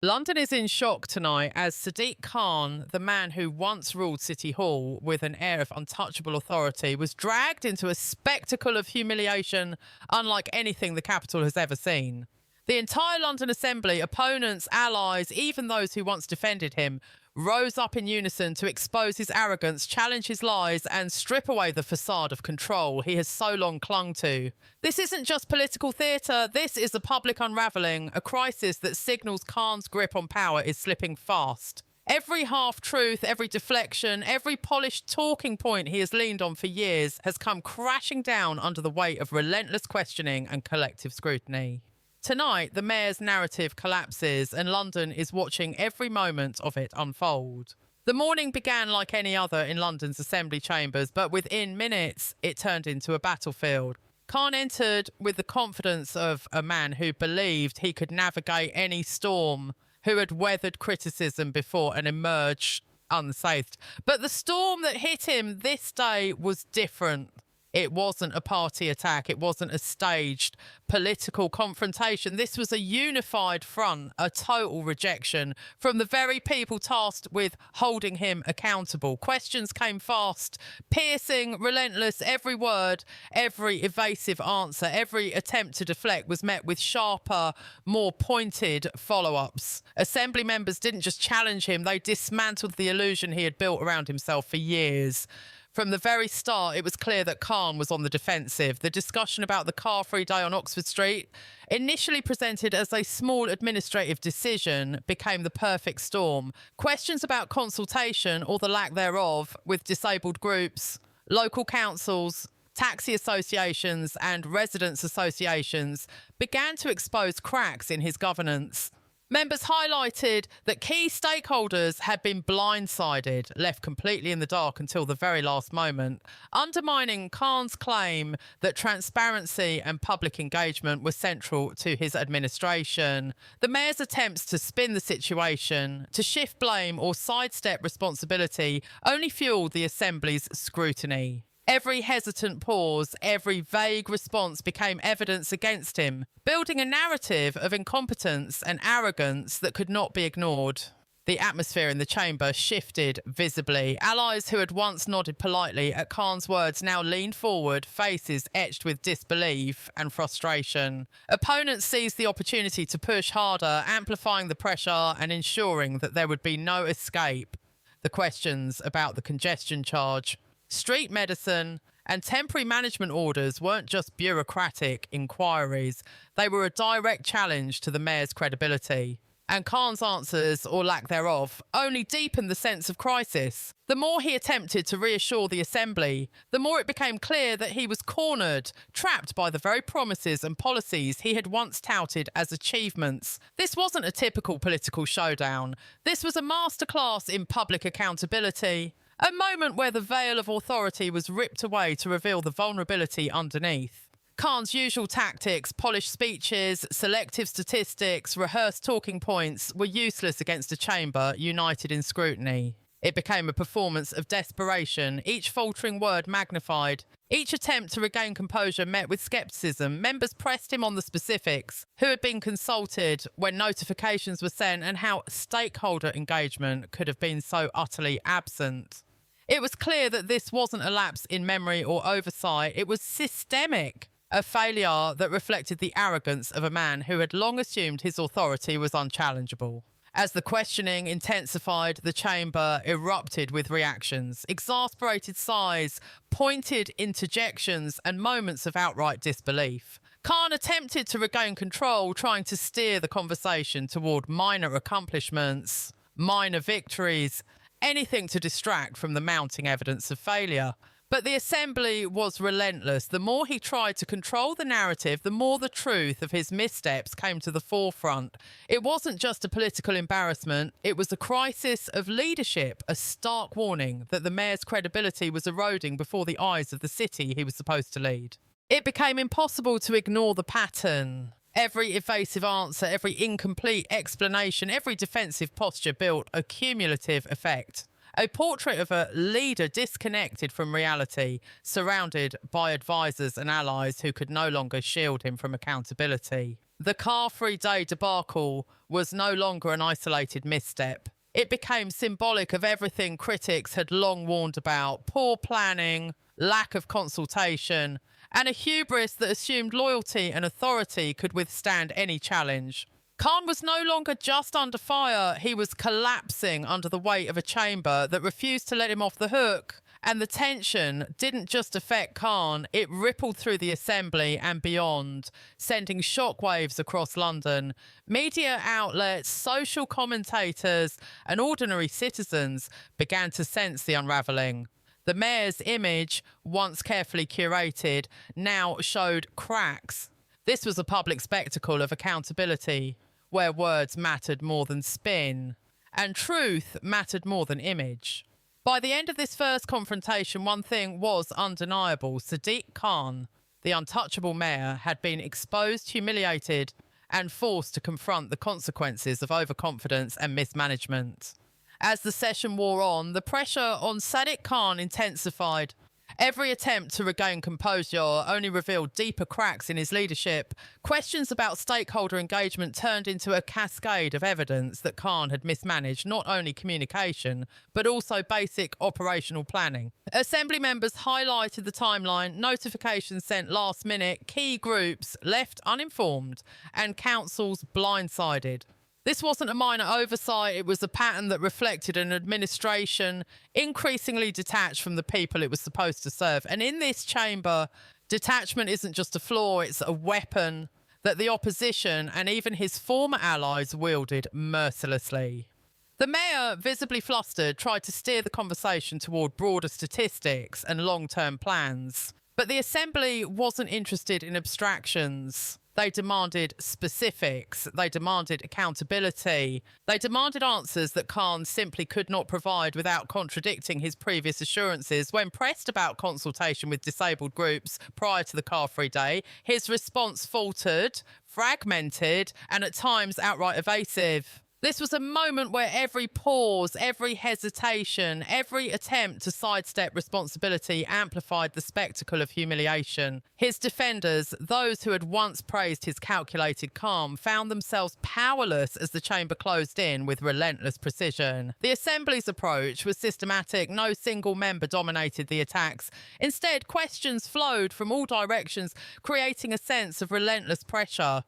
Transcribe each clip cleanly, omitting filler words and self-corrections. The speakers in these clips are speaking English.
London is in shock tonight as Sadiq Khan, the man who once ruled City Hall with an air of untouchable authority, was dragged into a spectacle of humiliation unlike anything the capital has ever seen. The entire London Assembly, opponents, allies, even those who once defended him, rose up in unison to expose his arrogance, challenge his lies, and strip away the facade of control he has so long clung to. This isn't just political theatre, this is a public unravelling, a crisis that signals Khan's grip on power is slipping fast. Every half-truth, every deflection, every polished talking point he has leaned on for years has come crashing down under the weight of relentless questioning and collective scrutiny. Tonight, the mayor's narrative collapses and London is watching every moment of it unfold. The morning began like any other in London's assembly chambers, but within minutes, it turned into a battlefield. Khan entered with the confidence of a man who believed he could navigate any storm, who had weathered criticism before and emerged unscathed. But the storm that hit him this day was different. It wasn't a party attack. It wasn't a staged political confrontation. This was a unified front, a total rejection from the very people tasked with holding him accountable. Questions came fast, piercing, relentless. Every word, every evasive answer, every attempt to deflect was met with sharper, more pointed follow-ups. Assembly members didn't just challenge him, they dismantled the illusion he had built around himself for years. From the very start, it was clear that Khan was on the defensive. The discussion about the car-free day on Oxford Street, initially presented as a small administrative decision, became the perfect storm. Questions about consultation, or the lack thereof, with disabled groups, local councils, taxi associations and residents' associations began to expose cracks in his governance. Members highlighted that key stakeholders had been blindsided, left completely in the dark until the very last moment, undermining Khan's claim that transparency and public engagement were central to his administration. The mayor's attempts to spin the situation, to shift blame or sidestep responsibility, only fueled the Assembly's scrutiny. Every hesitant pause, every vague response became evidence against him, building a narrative of incompetence and arrogance that could not be ignored. The atmosphere in the chamber shifted visibly. Allies who had once nodded politely at Khan's words now leaned forward, faces etched with disbelief and frustration. Opponents seized the opportunity to push harder, amplifying the pressure and ensuring that there would be no escape. The questions about the congestion charge, street medicine, and temporary management orders weren't just bureaucratic inquiries. They were a direct challenge to the mayor's credibility. And Khan's answers, or lack thereof, only deepened the sense of crisis. The more he attempted to reassure the Assembly, the more it became clear that he was cornered, trapped by the very promises and policies he had once touted as achievements. This wasn't a typical political showdown. This was a masterclass in public accountability. A moment where the veil of authority was ripped away to reveal the vulnerability underneath. Khan's usual tactics, polished speeches, selective statistics, rehearsed talking points were useless against a chamber united in scrutiny. It became a performance of desperation, each faltering word magnified. Each attempt to regain composure met with scepticism. Members pressed him on the specifics, who had been consulted when notifications were sent and how stakeholder engagement could have been so utterly absent. It was clear that this wasn't a lapse in memory or oversight, it was systemic, a failure that reflected the arrogance of a man who had long assumed his authority was unchallengeable. As the questioning intensified, the chamber erupted with reactions, exasperated sighs, pointed interjections, and moments of outright disbelief. Khan attempted to regain control, trying to steer the conversation toward minor accomplishments, minor victories, anything to distract from the mounting evidence of failure. But the Assembly was relentless. The more he tried to control the narrative, the more the truth of his missteps came to the forefront. It wasn't just a political embarrassment, it was a crisis of leadership, a stark warning that the mayor's credibility was eroding before the eyes of the city he was supposed to lead. It became impossible to ignore the pattern. Every evasive answer, every incomplete explanation, every defensive posture built a cumulative effect. A portrait of a leader disconnected from reality, surrounded by advisors and allies who could no longer shield him from accountability. The car-free day debacle was no longer an isolated misstep. It became symbolic of everything critics had long warned about: poor planning, lack of consultation, and a hubris that assumed loyalty and authority could withstand any challenge. Khan was no longer just under fire, he was collapsing under the weight of a chamber that refused to let him off the hook. And the tension didn't just affect Khan, it rippled through the assembly and beyond, sending shockwaves across London. Media outlets, social commentators, and ordinary citizens began to sense the unravelling. The mayor's image, once carefully curated, now showed cracks. This was a public spectacle of accountability, where words mattered more than spin, and truth mattered more than image. By the end of this first confrontation, one thing was undeniable. Sadiq Khan, the untouchable mayor, had been exposed, humiliated, and forced to confront the consequences of overconfidence and mismanagement. As the session wore on, the pressure on Sadiq Khan intensified. Every attempt to regain composure only revealed deeper cracks in his leadership. Questions about stakeholder engagement turned into a cascade of evidence that Khan had mismanaged not only communication, but also basic operational planning. Assembly members highlighted the timeline, notifications sent last minute, key groups left uninformed, and councils blindsided. This wasn't a minor oversight, it was a pattern that reflected an administration increasingly detached from the people it was supposed to serve. And in this chamber, detachment isn't just a flaw, it's a weapon that the opposition and even his former allies wielded mercilessly. The mayor, visibly flustered, tried to steer the conversation toward broader statistics and long-term plans. But the assembly wasn't interested in abstractions. They demanded specifics, they demanded accountability, they demanded answers that Khan simply could not provide without contradicting his previous assurances. When pressed about consultation with disabled groups prior to the car-free day, his response faltered, fragmented, and at times outright evasive. This was a moment where every pause, every hesitation, every attempt to sidestep responsibility amplified the spectacle of humiliation. His defenders, those who had once praised his calculated calm, found themselves powerless as the chamber closed in with relentless precision. The Assembly's approach was systematic. No single member dominated the attacks. Instead, questions flowed from all directions, creating a sense of relentless pressure.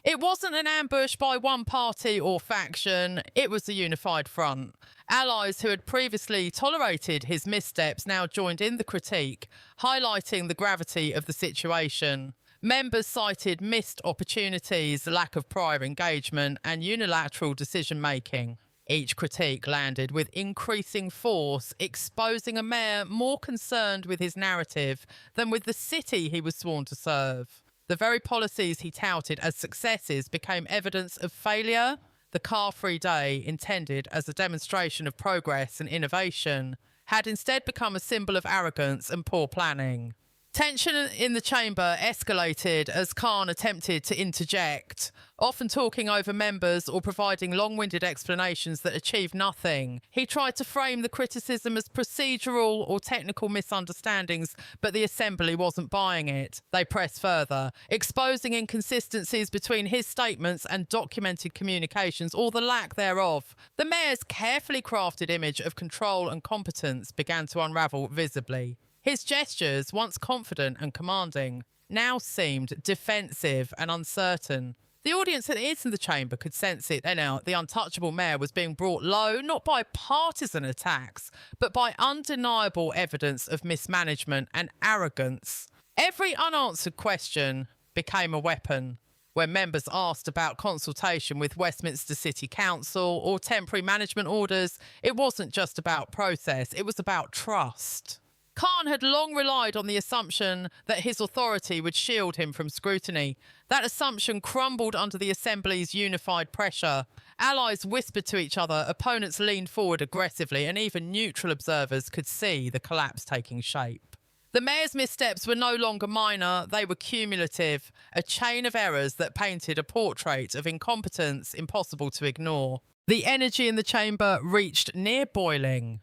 It wasn't an ambush by one party or faction, it was a unified front. Allies who had previously tolerated his missteps now joined in the critique, highlighting the gravity of the situation. Members cited missed opportunities, lack of prior engagement, and unilateral decision-making. Each critique landed with increasing force, exposing a mayor more concerned with his narrative than with the city he was sworn to serve. The very policies he touted as successes became evidence of failure. The car-free day, intended as a demonstration of progress and innovation, had instead become a symbol of arrogance and poor planning. Tension in the chamber escalated as Khan attempted to interject, often talking over members or providing long-winded explanations that achieved nothing. He tried to frame the criticism as procedural or technical misunderstandings, but the Assembly wasn't buying it. They pressed further, exposing inconsistencies between his statements and documented communications, or the lack thereof. The mayor's carefully crafted image of control and competence began to unravel visibly. His gestures, once confident and commanding, now seemed defensive and uncertain. The audience that is in the chamber could sense it. Now, the untouchable mayor was being brought low, not by partisan attacks, but by undeniable evidence of mismanagement and arrogance. Every unanswered question became a weapon. When members asked about consultation with Westminster City Council or temporary management orders, it wasn't just about process, it was about trust. Khan had long relied on the assumption that his authority would shield him from scrutiny. That assumption crumbled under the Assembly's unified pressure. Allies whispered to each other, opponents leaned forward aggressively, and even neutral observers could see the collapse taking shape. The mayor's missteps were no longer minor, they were cumulative, a chain of errors that painted a portrait of incompetence impossible to ignore. The energy in the chamber reached near boiling.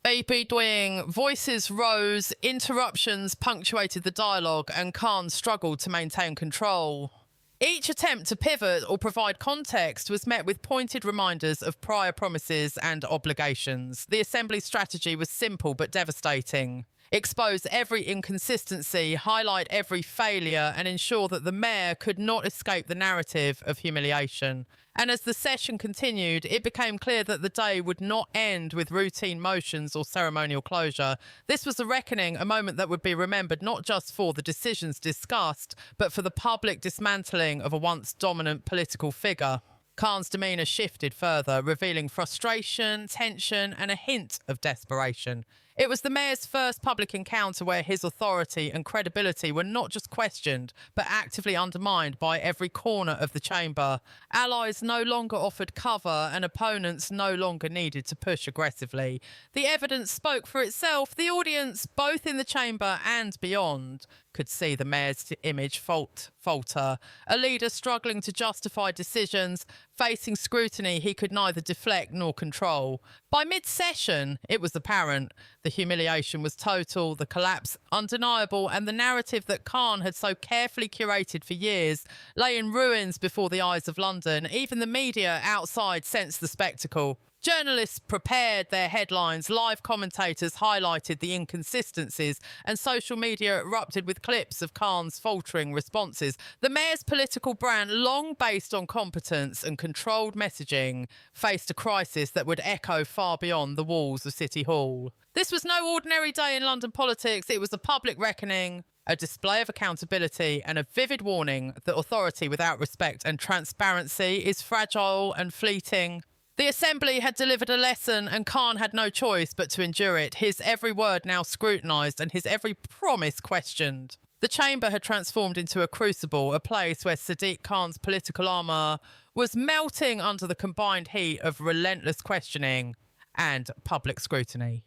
AP Dwing, voices rose, interruptions punctuated the dialogue, and Khan struggled to maintain control. Each attempt to pivot or provide context was met with pointed reminders of prior promises and obligations. The Assembly's strategy was simple but devastating. Expose every inconsistency, highlight every failure, and ensure that the mayor could not escape the narrative of humiliation. And as the session continued, it became clear that the day would not end with routine motions or ceremonial closure. This was a reckoning, a moment that would be remembered not just for the decisions discussed, but for the public dismantling of a once dominant political figure. Khan's demeanour shifted further, revealing frustration, tension, and a hint of desperation. It was the mayor's first public encounter where his authority and credibility were not just questioned, but actively undermined by every corner of the chamber. Allies no longer offered cover, and opponents no longer needed to push aggressively. The evidence spoke for itself. The audience, both in the chamber and beyond, could see the mayor's image falter. A leader struggling to justify decisions, facing scrutiny he could neither deflect nor control. By mid-session, it was apparent. The humiliation was total, the collapse undeniable, and the narrative that Khan had so carefully curated for years lay in ruins before the eyes of London. Even the media outside sensed the spectacle. Journalists prepared their headlines, live commentators highlighted the inconsistencies, and social media erupted with clips of Khan's faltering responses. The mayor's political brand, long based on competence and controlled messaging, faced a crisis that would echo far beyond the walls of City Hall. This was no ordinary day in London politics. It was a public reckoning, a display of accountability, and a vivid warning that authority without respect and transparency is fragile and fleeting. The Assembly had delivered a lesson, and Khan had no choice but to endure it, his every word now scrutinised and his every promise questioned. The chamber had transformed into a crucible, a place where Sadiq Khan's political armour was melting under the combined heat of relentless questioning and public scrutiny.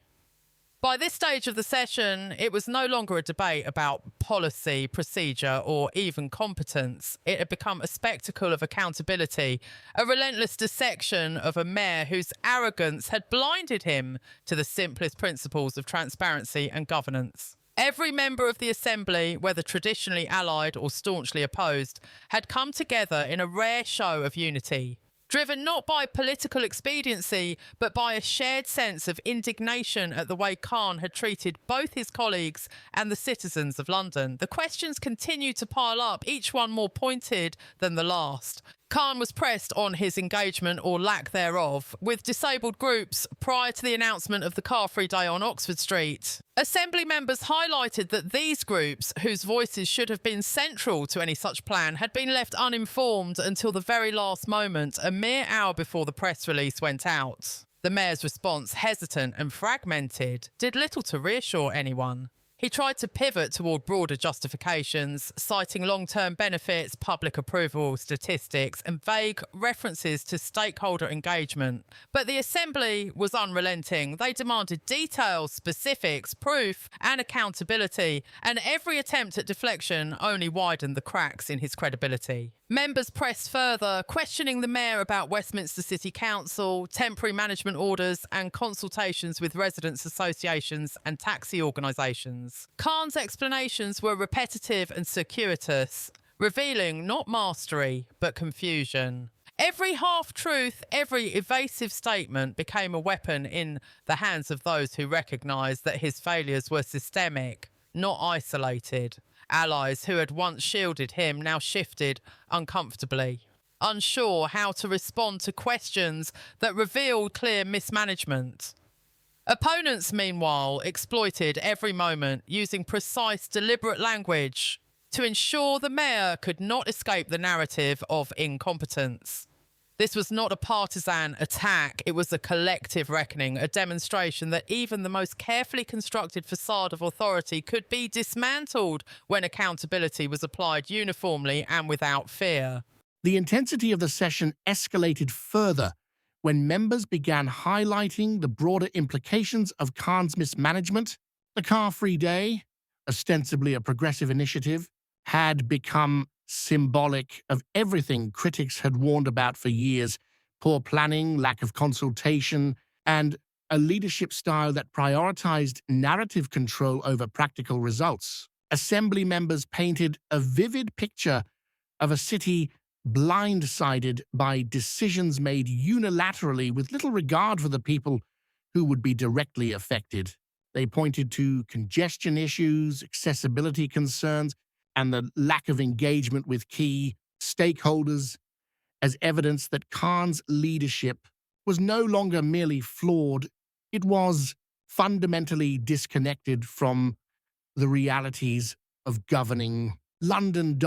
By this stage of the session, it was no longer a debate about policy, procedure, or even competence. It had become a spectacle of accountability, a relentless dissection of a mayor whose arrogance had blinded him to the simplest principles of transparency and governance. Every member of the Assembly, whether traditionally allied or staunchly opposed, had come together in a rare show of unity. Driven not by political expediency, but by a shared sense of indignation at the way Khan had treated both his colleagues and the citizens of London. The questions continued to pile up, each one more pointed than the last. Khan was pressed on his engagement or lack thereof with disabled groups prior to the announcement of the car-free day on Oxford Street. Assembly members highlighted that these groups, whose voices should have been central to any such plan, had been left uninformed until the very last moment, a mere hour before the press release went out. The mayor's response, hesitant and fragmented, did little to reassure anyone. He tried to pivot toward broader justifications, citing long-term benefits, public approval, statistics, and vague references to stakeholder engagement. But the Assembly was unrelenting. They demanded details, specifics, proof, and accountability, and every attempt at deflection only widened the cracks in his credibility. Members pressed further, questioning the mayor about Westminster City Council, temporary management orders, and consultations with residents' associations and taxi organisations. Khan's explanations were repetitive and circuitous, revealing not mastery, but confusion. Every half-truth, every evasive statement became a weapon in the hands of those who recognised that his failures were systemic, not isolated. Allies who had once shielded him now shifted uncomfortably, unsure how to respond to questions that revealed clear mismanagement. Opponents, meanwhile, exploited every moment, using precise, deliberate language to ensure the mayor could not escape the narrative of incompetence. This was not a partisan attack, it was a collective reckoning, a demonstration that even the most carefully constructed facade of authority could be dismantled when accountability was applied uniformly and without fear. The intensity of the session escalated further when members began highlighting the broader implications of Khan's mismanagement. The car-free day, ostensibly a progressive initiative, had become symbolic of everything critics had warned about for years: poor planning, lack of consultation, and a leadership style that prioritized narrative control over practical results. Assembly members painted a vivid picture of a city blindsided by decisions made unilaterally with little regard for the people who would be directly affected. They pointed to congestion issues, accessibility concerns, and the lack of engagement with key stakeholders as evidence that Khan's leadership was no longer merely flawed, it was fundamentally disconnected from the realities of governing London.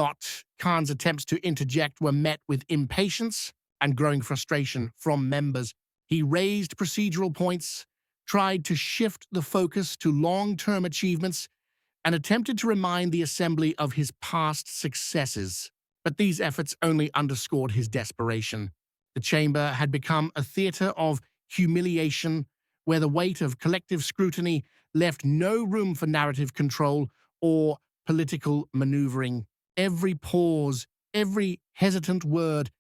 Khan's attempts to interject were met with impatience and growing frustration from members. He raised procedural points, tried to shift the focus to long-term achievements, and attempted to remind the Assembly of his past successes. But these efforts only underscored his desperation. The chamber had become a theater of humiliation where the weight of collective scrutiny left no room for narrative control or political maneuvering. Every pause, every hesitant word,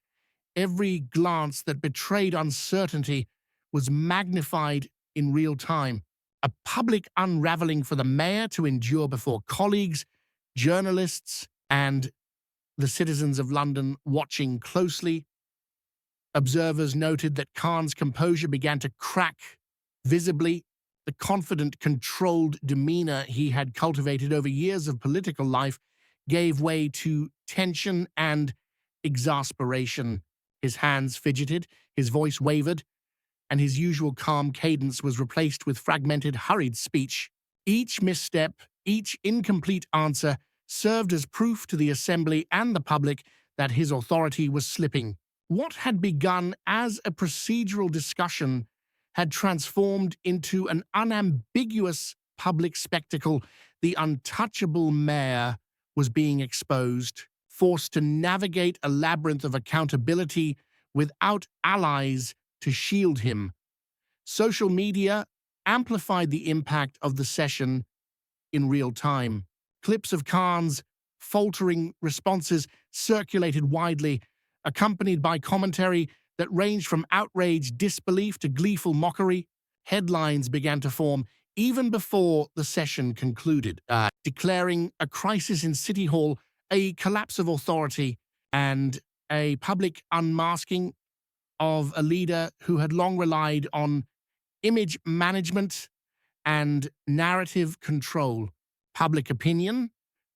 every glance that betrayed uncertainty was magnified in real time. A public unraveling for the mayor to endure before colleagues, journalists, and the citizens of London watching closely. Observers noted that Khan's composure began to crack visibly. The confident, controlled demeanor he had cultivated over years of political life gave way to tension and exasperation. His hands fidgeted, his voice wavered, and his usual calm cadence was replaced with fragmented, hurried speech. Each misstep, each incomplete answer served as proof to the Assembly and the public that his authority was slipping. What had begun as a procedural discussion had transformed into an unambiguous public spectacle. The untouchable mayor was being exposed, forced to navigate a labyrinth of accountability without allies to shield him. Social media amplified the impact of the session in real time. Clips of Khan's faltering responses circulated widely, accompanied by commentary that ranged from outraged disbelief to gleeful mockery. Headlines began to form even before the session concluded, declaring a crisis in City Hall, a collapse of authority, and a public unmasking of a leader who had long relied on image management and narrative control. Public opinion,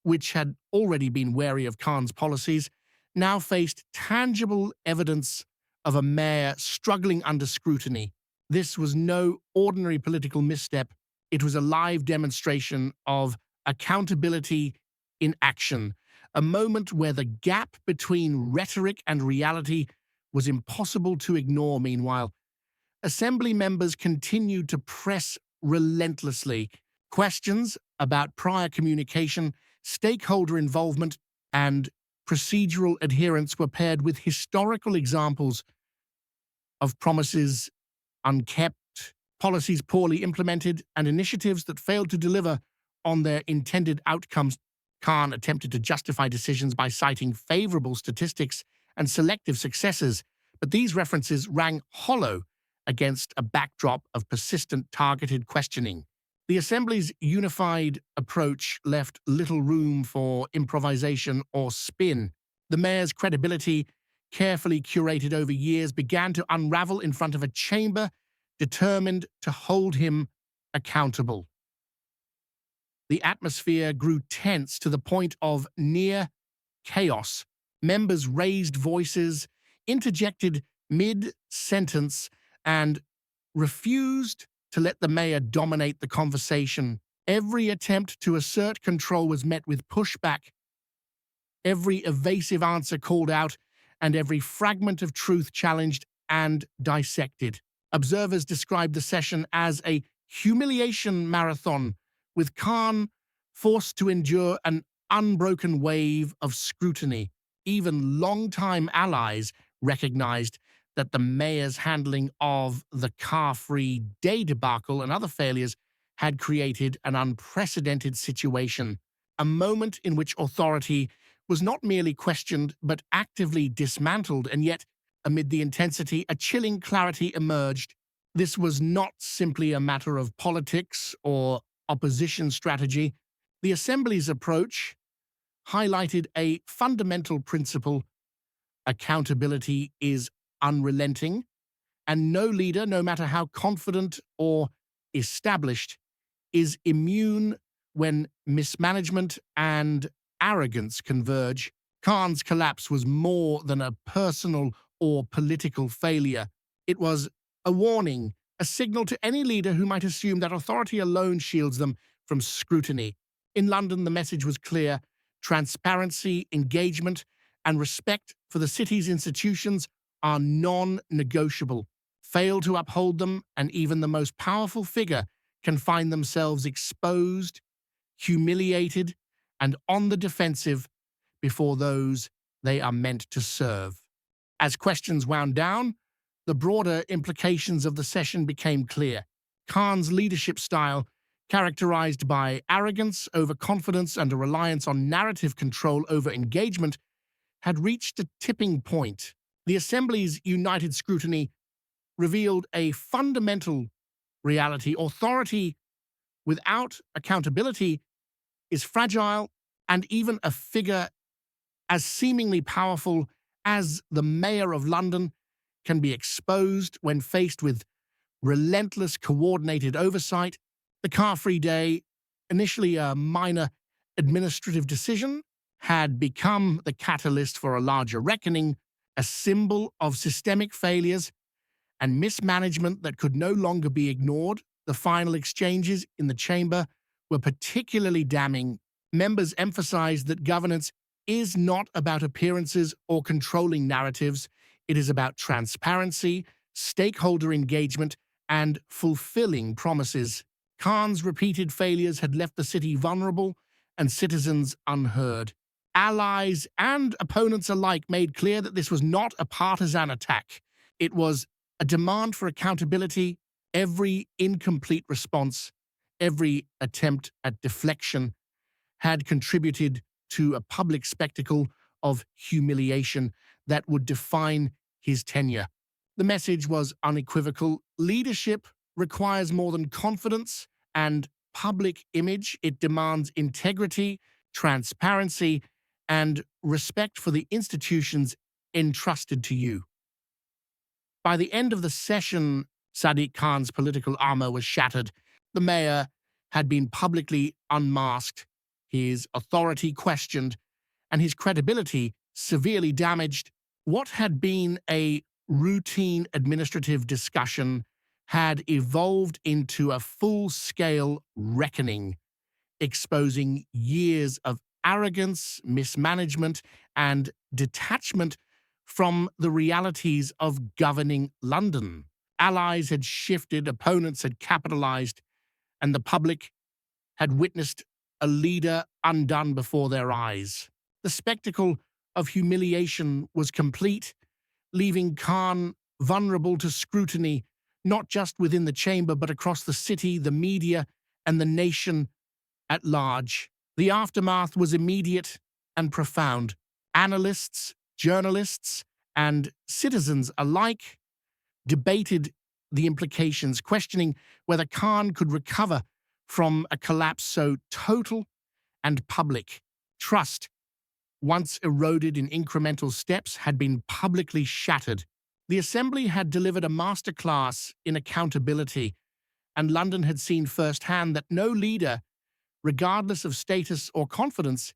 which had already been wary of Khan's policies, now faced tangible evidence of a mayor struggling under scrutiny. This was no ordinary political misstep. It was a live demonstration of accountability in action, a moment where the gap between rhetoric and reality was impossible to ignore. Meanwhile, Assembly members continued to press relentlessly. Questions about prior communication, stakeholder involvement, and procedural adherence were paired with historical examples of promises unkept, policies poorly implemented, and initiatives that failed to deliver on their intended outcomes. Khan attempted to justify decisions by citing favorable statistics and selective successes, but these references rang hollow against a backdrop of persistent targeted questioning. The Assembly's unified approach left little room for improvisation or spin. The mayor's credibility, carefully curated over years, began to unravel in front of a chamber determined to hold him accountable. The atmosphere grew tense to the point of near chaos. Members raised voices, interjected mid-sentence, and refused to let the mayor dominate the conversation. Every attempt to assert control was met with pushback. Every evasive answer called out, and every fragment of truth challenged and dissected. Observers described the session as a humiliation marathon, with Khan forced to endure an unbroken wave of scrutiny. Even longtime allies recognized that the mayor's handling of the car-free day debacle and other failures had created an unprecedented situation, a moment in which authority was not merely questioned but actively dismantled, and yet, amid the intensity, a chilling clarity emerged. This was not simply a matter of politics or opposition strategy. The Assembly's approach, highlighted a fundamental principle: accountability is unrelenting, and no leader, no matter how confident or established, is immune when mismanagement and arrogance converge. Khan's collapse was more than a personal or political failure. It was a warning, a signal to any leader who might assume that authority alone shields them from scrutiny. In London, the message was clear: transparency, engagement, and respect for the city's institutions are non-negotiable. Fail to uphold them, and even the most powerful figure can find themselves exposed, humiliated, and on the defensive before those they are meant to serve. As questions wound down, the broader implications of the session became clear. Khan's leadership style, characterized by arrogance, overconfidence, and a reliance on narrative control over engagement, had reached a tipping point. The Assembly's united scrutiny revealed a fundamental reality: authority without accountability is fragile, and even a figure as seemingly powerful as the Mayor of London can be exposed when faced with relentless coordinated oversight. The car-free day, initially a minor administrative decision, had become the catalyst for a larger reckoning, a symbol of systemic failures and mismanagement that could no longer be ignored. The final exchanges in the chamber were particularly damning. Members emphasized that governance is not about appearances or controlling narratives. It is about transparency, stakeholder engagement, and fulfilling promises. Khan's repeated failures had left the city vulnerable and citizens unheard. Allies and opponents alike made clear that this was not a partisan attack. It was a demand for accountability. Every incomplete response, every attempt at deflection had contributed to a public spectacle of humiliation that would define his tenure. The message was unequivocal: leadership requires more than confidence and public image. It demands integrity, transparency, and respect for the institutions entrusted to you. By the end of the session, Sadiq Khan's political armor was shattered. The mayor had been publicly unmasked, his authority questioned, and his credibility severely damaged. What had been a routine administrative discussion had evolved into a full-scale reckoning, exposing years of arrogance, mismanagement, and detachment from the realities of governing London. Allies had shifted, opponents had capitalized, and the public had witnessed a leader undone before their eyes. The spectacle of humiliation was complete, leaving Khan vulnerable to scrutiny, not just within the chamber, but across the city, the media, and the nation at large. The aftermath was immediate and profound. Analysts, journalists, and citizens alike debated the implications, questioning whether Khan could recover from a collapse so total and public. Trust, once eroded in incremental steps, had been publicly shattered. The Assembly had delivered a masterclass in accountability, and London had seen firsthand that no leader, regardless of status or confidence,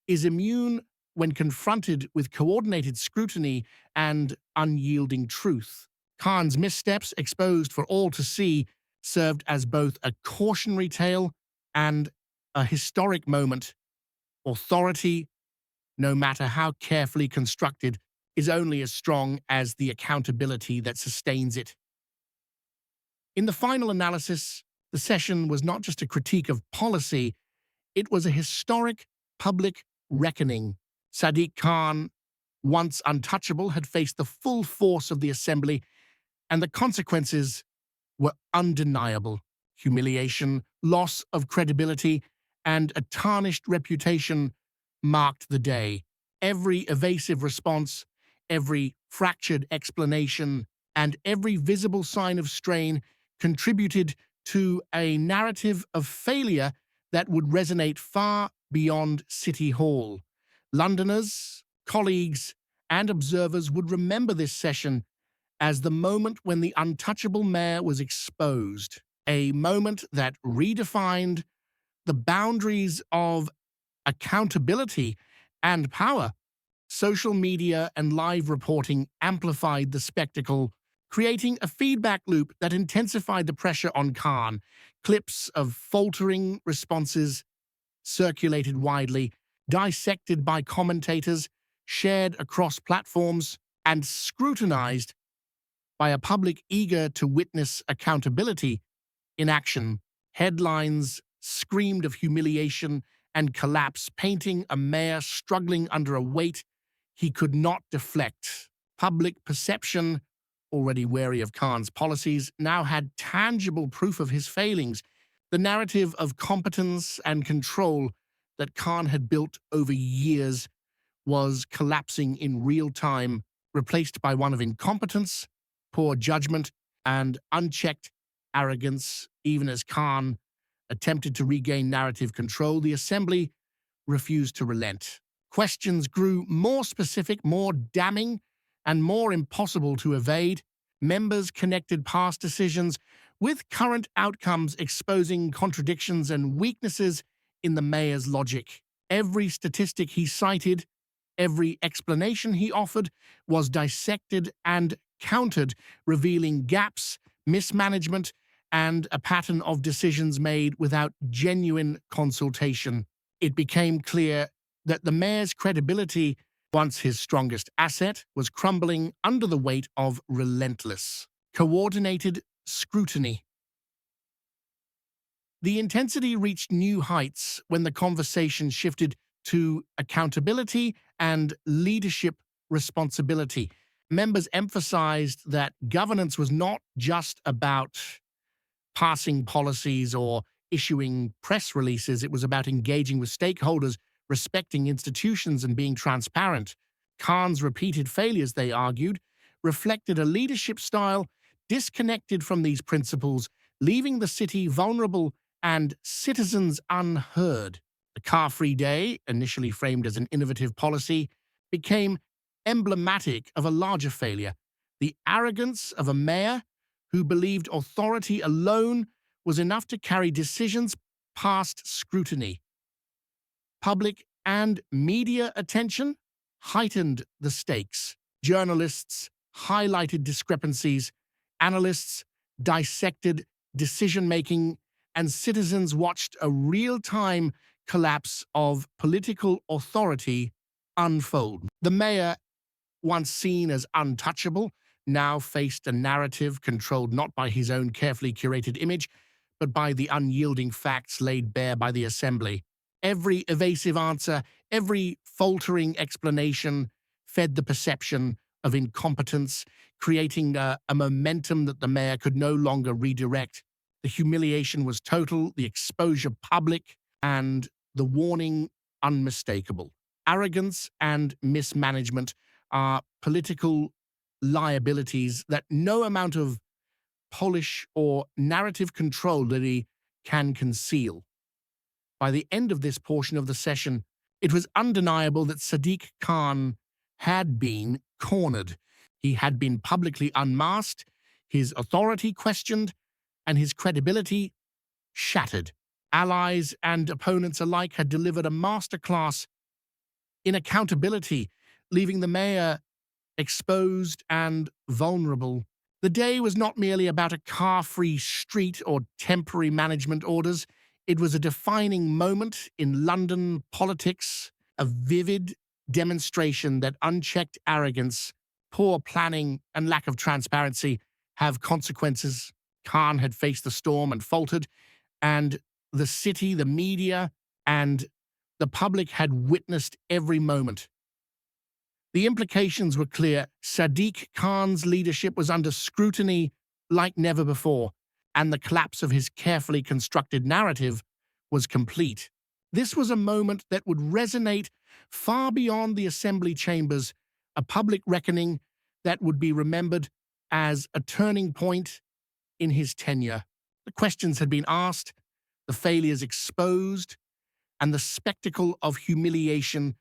is immune when confronted with coordinated scrutiny and unyielding truth. Khan's missteps, exposed for all to see, served as both a cautionary tale and a historic moment. Authority, no matter how carefully constructed, is only as strong as the accountability that sustains it. In the final analysis, the session was not just a critique of policy, it was a historic public reckoning. Sadiq Khan, once untouchable, had faced the full force of the Assembly, and the consequences were undeniable. Humiliation, loss of credibility, and a tarnished reputation marked the day. Every evasive response, every fractured explanation, and every visible sign of strain contributed to a narrative of failure that would resonate far beyond City Hall. Londoners, colleagues, and observers would remember this session as the moment when the untouchable mayor was exposed, a moment that redefined the boundaries of accountability and power. Social media and live reporting amplified the spectacle, creating a feedback loop that intensified the pressure on Khan. Clips of faltering responses circulated widely, dissected by commentators, shared across platforms, and scrutinized by a public eager to witness accountability in action. Headlines screamed of humiliation and collapse, painting a mayor struggling under a weight he could not deflect. Public perception, already wary of Khan's policies, now had tangible proof of his failings. The narrative of competence and control that Khan had built over years was collapsing in real time, replaced by one of incompetence, poor judgment, and unchecked arrogance. Even as Khan attempted to regain narrative control, the assembly refused to relent. Questions grew more specific, more damning, and more impossible to evade. Members connected past decisions with current outcomes, exposing contradictions and weaknesses in the mayor's logic. Every statistic he cited, every explanation he offered, was dissected and countered, revealing gaps, mismanagement, and a pattern of decisions made without genuine consultation. It became clear that the mayor's credibility, once his strongest asset, was crumbling under the weight of relentless, coordinated scrutiny. The intensity reached new heights when the conversation shifted to accountability and leadership responsibility. Members emphasized that governance was not just about passing policies or issuing press releases. It was about engaging with stakeholders, respecting institutions, and being transparent. Khan's repeated failures, they argued, reflected a leadership style disconnected from these principles, leaving the city vulnerable and citizens unheard. The car-free day, initially framed as an innovative policy, became emblematic of a larger failure: the arrogance of a mayor who believed authority alone was enough to carry decisions past scrutiny. Public and media attention heightened the stakes. Journalists highlighted discrepancies, analysts dissected decision-making, and citizens watched a real-time collapse of political authority unfold. The mayor, once seen as untouchable, now faced a narrative controlled not by his own carefully curated image, but by the unyielding facts laid bare by the assembly. Every evasive answer, every faltering explanation fed the perception of incompetence, creating a momentum that the mayor could no longer redirect. The humiliation was total, the exposure public, and the warning unmistakable. Arrogance and mismanagement are political liabilities that no amount of polish or narrative control can conceal. By the end of this portion of the session, it was undeniable that Sadiq Khan had been cornered. He had been publicly unmasked, his authority questioned, and his credibility shattered. Allies and opponents alike had delivered a masterclass in accountability, leaving the mayor exposed and vulnerable. The day was not merely about a car-free street or temporary management orders. It was a defining moment in London politics, a vivid demonstration that unchecked arrogance, poor planning, and lack of transparency have consequences. Khan had faced the storm and faltered, and the city, the media, and the public had witnessed every moment. The implications were clear. Sadiq Khan's leadership was under scrutiny like never before, and the collapse of his carefully constructed narrative was complete. This was a moment that would resonate far beyond the assembly chambers, a public reckoning that would be remembered as a turning point in his tenure. The questions had been asked, the failures exposed, and the spectacle of humiliation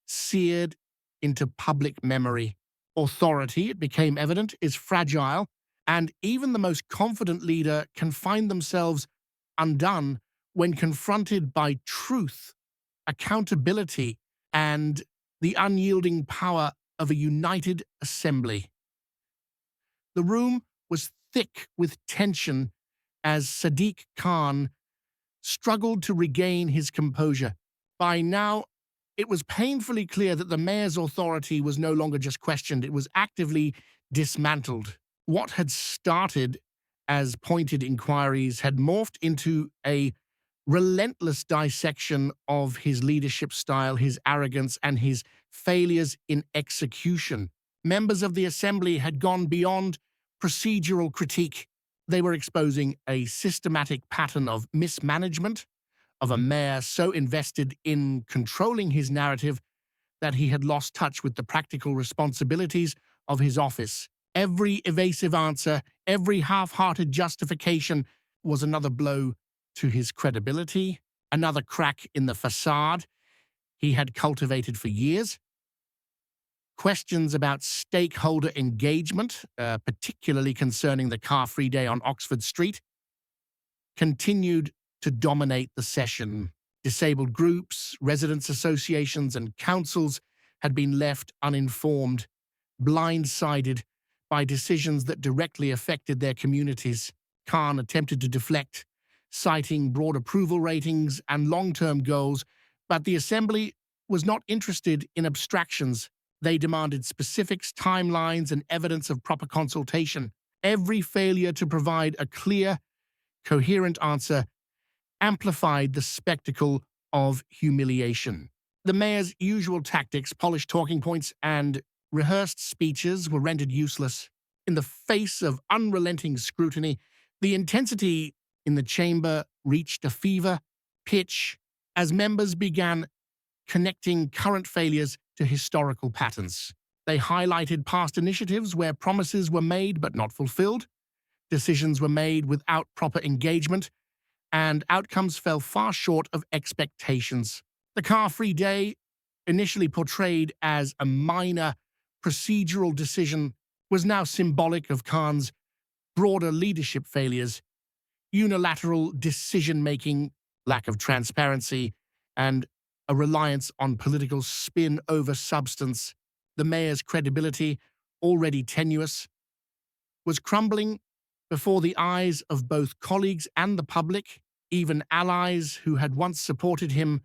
seared into public memory. Authority, it became evident, is fragile, and even the most confident leader can find themselves undone when confronted by truth, accountability, and the unyielding power of a united assembly. The room was thick with tension as Sadiq Khan struggled to regain his composure. By now, it was painfully clear that the mayor's authority was no longer just questioned, it was actively dismantled. What had started as pointed inquiries had morphed into a relentless dissection of his leadership style, his arrogance, and his failures in execution. Members of the assembly had gone beyond procedural critique. They were exposing a systematic pattern of mismanagement, of a mayor so invested in controlling his narrative that he had lost touch with the practical responsibilities of his office. Every evasive answer, every half-hearted justification was another blow to his credibility, another crack in the facade he had cultivated for years. Questions about stakeholder engagement, particularly concerning the car-free day on Oxford Street, continued to dominate the session. Disabled groups, residents' associations, and councils had been left uninformed, blindsided by decisions that directly affected their communities. Khan attempted to deflect, citing broad approval ratings and long-term goals, but the Assembly was not interested in abstractions. They demanded specifics, timelines, and evidence of proper consultation. Every failure to provide a clear, coherent answer amplified the spectacle of humiliation. The mayor's usual tactics, polished talking points, and rehearsed speeches were rendered useless. In the face of unrelenting scrutiny, the intensity in the chamber reached a fever pitch as members began connecting current failures to historical patterns. They highlighted past initiatives where promises were made but not fulfilled, decisions were made without proper engagement, and outcomes fell far short of expectations. The car-free day, initially portrayed as a minor procedural decision, was now symbolic of Khan's broader leadership failures, unilateral decision-making, lack of transparency, and a reliance on political spin over substance. The mayor's credibility, already tenuous, was crumbling before the eyes of both colleagues and the public. Even allies who had once supported him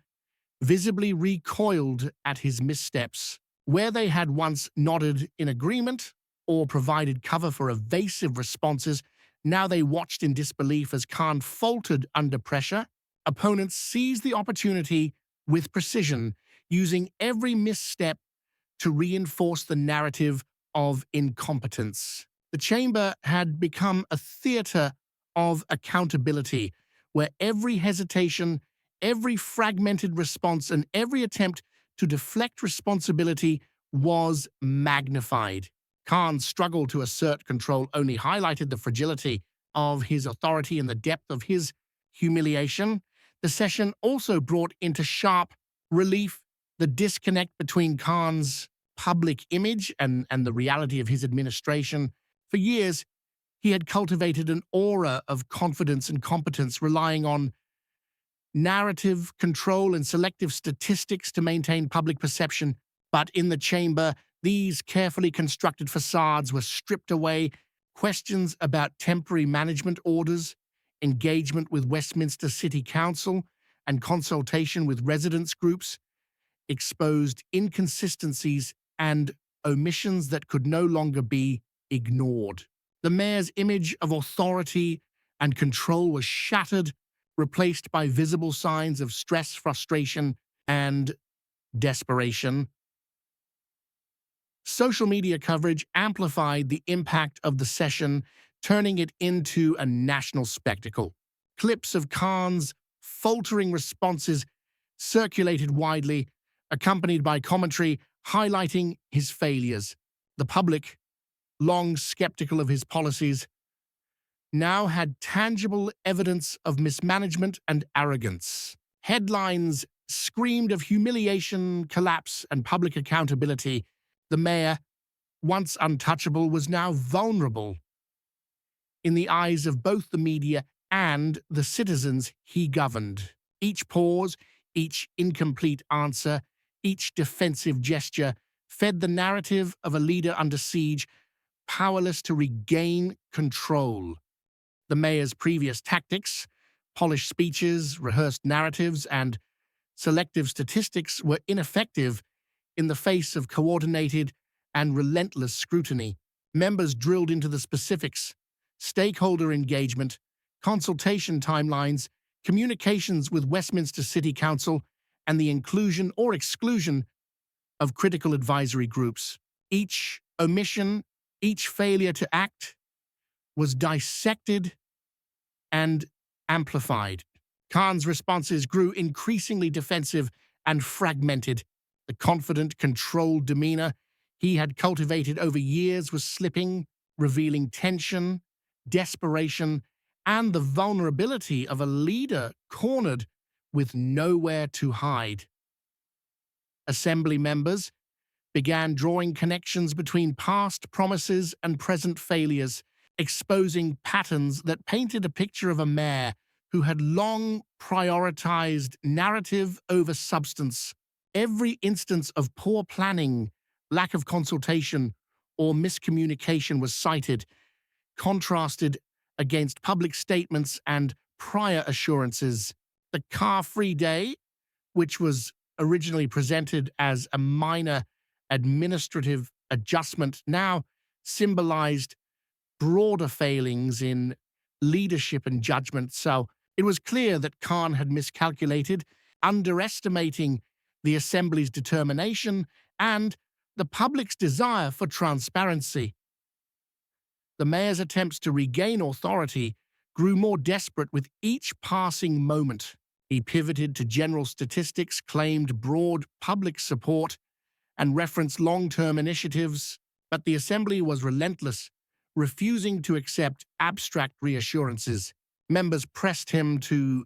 visibly recoiled at his missteps. Where they had once nodded in agreement or provided cover for evasive responses, now they watched in disbelief as Khan faltered under pressure. Opponents seized the opportunity with precision, using every misstep to reinforce the narrative of incompetence. The chamber had become a theater of accountability, where every hesitation, every fragmented response, and every attempt to deflect responsibility was magnified. Khan's struggle to assert control only highlighted the fragility of his authority and the depth of his humiliation. The session also brought into sharp relief the disconnect between Khan's public image and the reality of his administration. For years, he had cultivated an aura of confidence and competence, relying on narrative control and selective statistics to maintain public perception. But in the chamber, these carefully constructed facades were stripped away. Questions about temporary management orders, engagement with Westminster City Council, and consultation with residents' groups exposed inconsistencies and omissions that could no longer be ignored. The mayor's image of authority and control was shattered, replaced by visible signs of stress, frustration, and desperation. Social media coverage amplified the impact of the session, turning it into a national spectacle. Clips of Khan's faltering responses circulated widely, accompanied by commentary highlighting his failures. The public, long skeptical of his policies, now had tangible evidence of mismanagement and arrogance. Headlines screamed of humiliation, collapse, and public accountability. The mayor, once untouchable, was now vulnerable in the eyes of both the media and the citizens he governed. Each pause, each incomplete answer, each defensive gesture fed the narrative of a leader under siege, powerless to regain control. The mayor's previous tactics, polished speeches, rehearsed narratives, and selective statistics were ineffective in the face of coordinated and relentless scrutiny. Members drilled into the specifics, stakeholder engagement, consultation timelines, communications with Westminster City Council, and the inclusion or exclusion of critical advisory groups. Each omission, each failure to act was dissected and amplified. Khan's responses grew increasingly defensive and fragmented. The confident, controlled demeanor he had cultivated over years was slipping, revealing tension, desperation, and the vulnerability of a leader cornered with nowhere to hide. Assembly members began drawing connections between past promises and present failures, exposing patterns that painted a picture of a mayor who had long prioritized narrative over substance. Every instance of poor planning, lack of consultation, or miscommunication was cited, contrasted against public statements and prior assurances. The car-free day, which was originally presented as a minor administrative adjustment, now symbolized broader failings in leadership and judgment. So it was clear that Khan had miscalculated, underestimating the Assembly's determination and the public's desire for transparency. The mayor's attempts to regain authority grew more desperate with each passing moment. He pivoted to general statistics, claimed broad public support, and referenced long-term initiatives, but the Assembly was relentless, refusing to accept abstract reassurances. Members pressed him to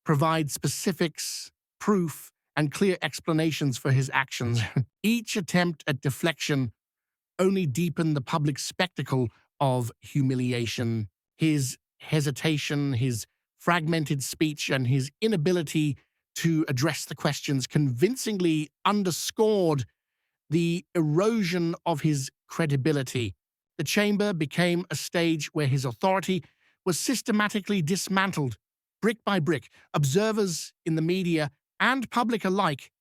provide specifics, proof, and clear explanations for his actions. Each attempt at deflection only deepened the public spectacle of humiliation. His hesitation, his fragmented speech, and his inability to address the questions convincingly underscored the erosion of his credibility. The chamber became a stage where his authority was systematically dismantled, brick by brick. Observers in the media and public alike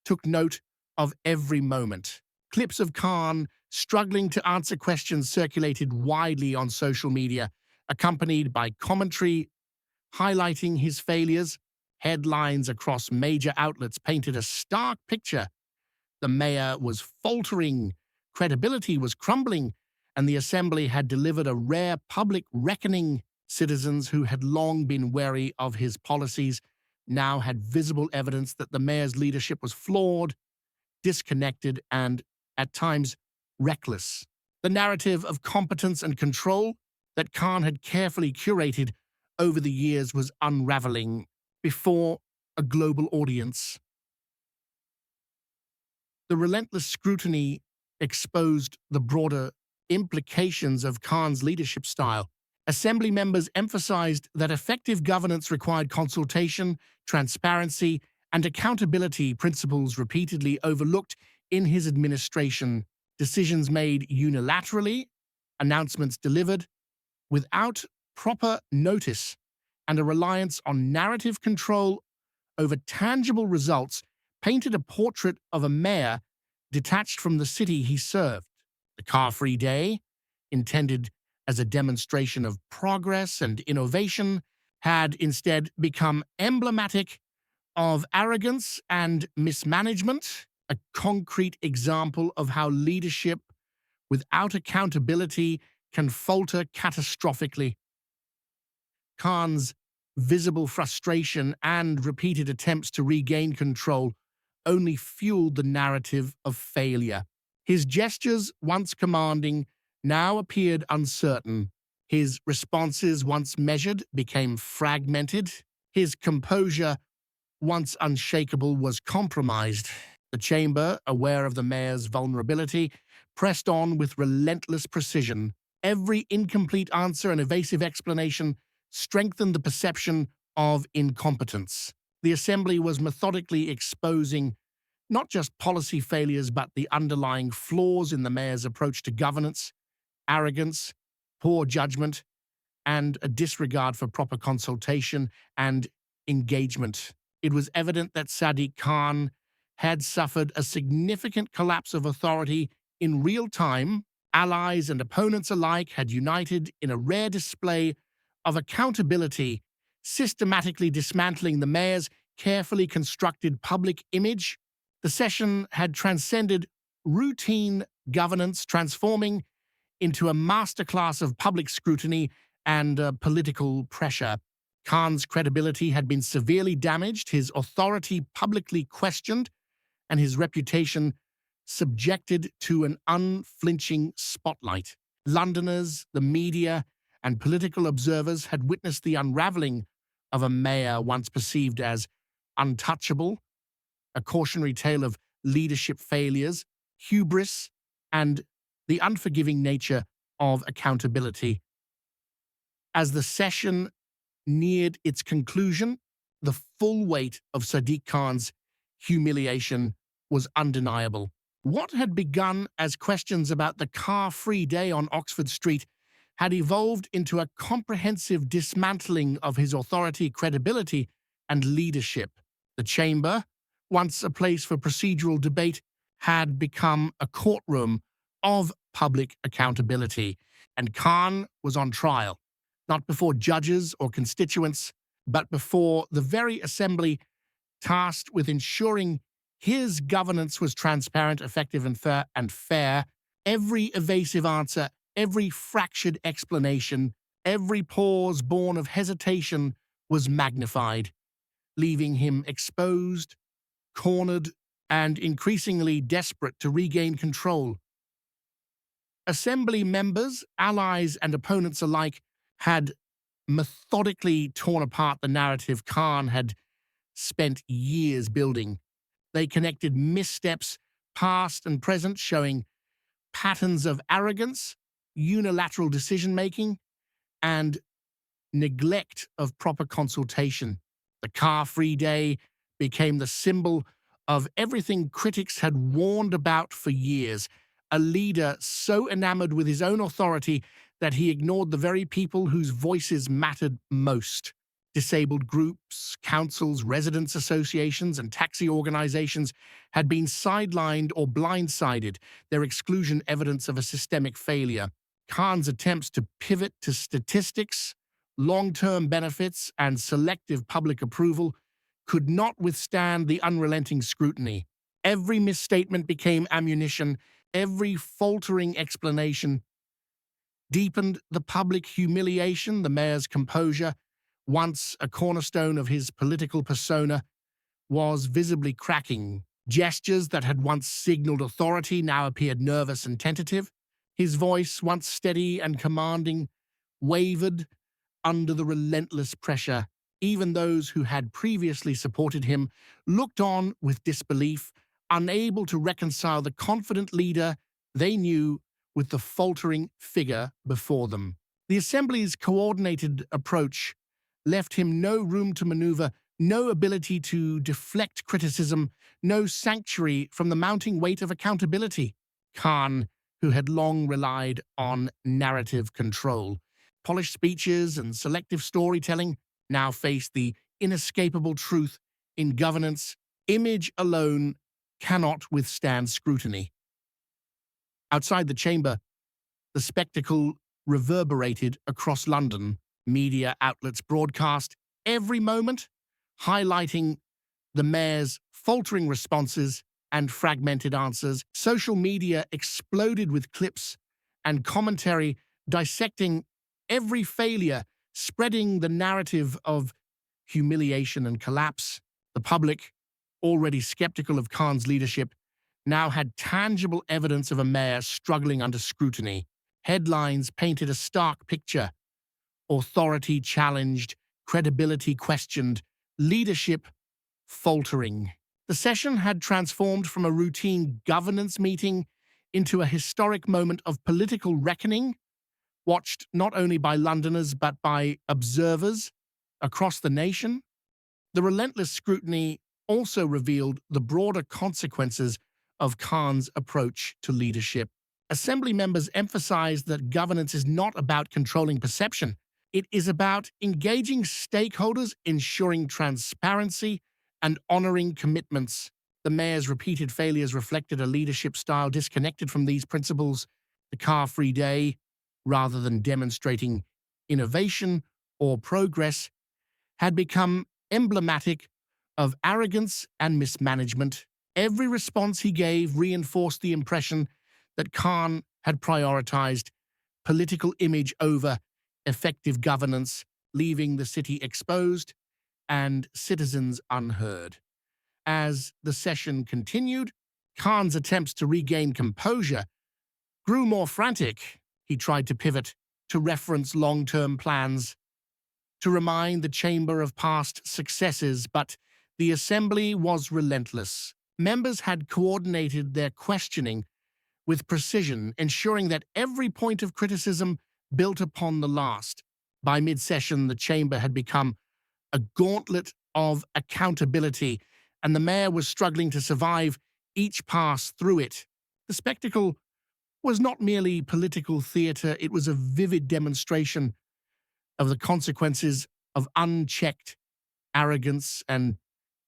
took note of every moment. Clips of Khan struggling to answer questions circulated widely on social media, accompanied by commentary highlighting his failures. Headlines across major outlets painted a stark picture. The mayor was faltering, credibility was crumbling, and the Assembly had delivered a rare public reckoning. Citizens who had long been wary of his policies now had visible evidence that the mayor's leadership was flawed, disconnected, and, at times, reckless. The narrative of competence and control that Khan had carefully curated over the years was unraveling before a global audience. The relentless scrutiny exposed the broader implications of Khan's leadership style. Assembly members emphasized that effective governance required consultation, transparency, and accountability, principles repeatedly overlooked in his administration. Decisions made unilaterally, announcements delivered without proper notice, and a reliance on narrative control over tangible results painted a portrait of a mayor detached from the city he served. The car-free day, intended as a demonstration of progress and innovation, had instead become emblematic of arrogance and mismanagement, a concrete example of how leadership without accountability can falter catastrophically. Khan's visible frustration and repeated attempts to regain control only fueled the narrative of failure. His gestures, once commanding, now appeared uncertain. His responses, once measured, became fragmented. His composure, once unshakable, was compromised. The chamber, aware of the mayor's vulnerability, pressed on with relentless precision. Every incomplete answer and evasive explanation strengthened the perception of incompetence. The assembly was methodically exposing not just policy failures but the underlying flaws in the mayor's approach to governance, arrogance, poor judgment, and a disregard for proper consultation and engagement. It was evident that Sadiq Khan had suffered a significant collapse of authority in real time. Allies and opponents alike had united in a rare display of accountability, systematically dismantling the mayor's carefully constructed public image. The session had transcended routine governance, transforming into a masterclass of public scrutiny and political pressure. Khan's credibility had been severely damaged, his authority publicly questioned, and his reputation subjected to an unflinching spotlight. Londoners, the media, and political observers had witnessed the unraveling of a mayor once perceived as untouchable, a cautionary tale of leadership failures, hubris, and the unforgiving nature of accountability. As the session neared its conclusion, the full weight of Sadiq Khan's humiliation was undeniable. What had begun as questions about the car-free day on Oxford Street had evolved into a comprehensive dismantling of his authority, credibility, and leadership. The chamber, once a place for procedural debate, had become a courtroom of public accountability, and Khan was on trial, not before judges or constituents, but before the very assembly tasked with ensuring his governance was transparent, effective, and fair. Every evasive answer, every fractured explanation, every pause born of hesitation was magnified, leaving him exposed, cornered, and increasingly desperate to regain control. Assembly members, allies, and opponents alike had methodically torn apart the narrative Khan had spent years building. They connected missteps, past and present, showing patterns of arrogance, unilateral decision-making, and neglect of proper consultation. The car-free day became the symbol of everything critics had warned about for years, a leader so enamored with his own authority that he ignored the very people whose voices mattered most. Disabled groups, councils, residents' associations, and taxi organizations had been sidelined or blindsided, their exclusion evidence of a systemic failure. Khan's attempts to pivot to statistics, long-term benefits, and selective public approval could not withstand the unrelenting scrutiny. Every misstatement became ammunition, every faltering explanation deepened the public humiliation. The mayor's composure, once a cornerstone of his political persona, was visibly cracking. Gestures that had once signaled authority now appeared nervous and tentative. His voice, once steady and commanding, wavered under the relentless pressure. Even those who had previously supported him looked on with disbelief, unable to reconcile the confident leader they knew with the faltering figure before them. The Assembly's coordinated approach left him no room to maneuver, no ability to deflect criticism, no sanctuary from the mounting weight of accountability. Khan, who had long relied on narrative control, polished speeches, and selective storytelling, now faced the inescapable truth: in governance, image alone cannot withstand scrutiny. Outside the chamber, the spectacle reverberated across London. Media outlets broadcast every moment, highlighting the mayor's faltering responses and fragmented answers. Social media exploded with clips and commentary dissecting every failure, spreading the narrative of humiliation and collapse. The public, already skeptical of Khan's leadership, now had tangible evidence of a mayor struggling under scrutiny. Headlines painted a stark picture: authority challenged, credibility questioned, leadership faltering. The session had transformed from a routine governance meeting into a historic moment of political reckoning, watched not only by Londoners but by observers across the nation. The relentless scrutiny also revealed the broader consequences of Khan's approach to leadership. Assembly members emphasized that governance is not about controlling perception. It is about engaging stakeholders, ensuring transparency, and honoring commitments. The mayor's repeated failures reflected a leadership style disconnected from these principles. The car-free day, rather than demonstrating innovation or progress, had become emblematic of arrogance and mismanagement. Every response he gave reinforced the impression that Khan had prioritized political image over effective governance, leaving the city exposed and citizens unheard. As the session continued, Khan's attempts to regain composure grew more frantic. He tried to pivot, to reference long-term plans, to remind the chamber of past successes, but the assembly was relentless. Members had coordinated their questioning with precision, ensuring that every point of criticism built upon the last. By mid-session, the chamber had become a gauntlet of accountability, and the mayor was struggling to survive each pass through it. The spectacle was not merely political theater, it was a vivid demonstration of the consequences of unchecked arrogance and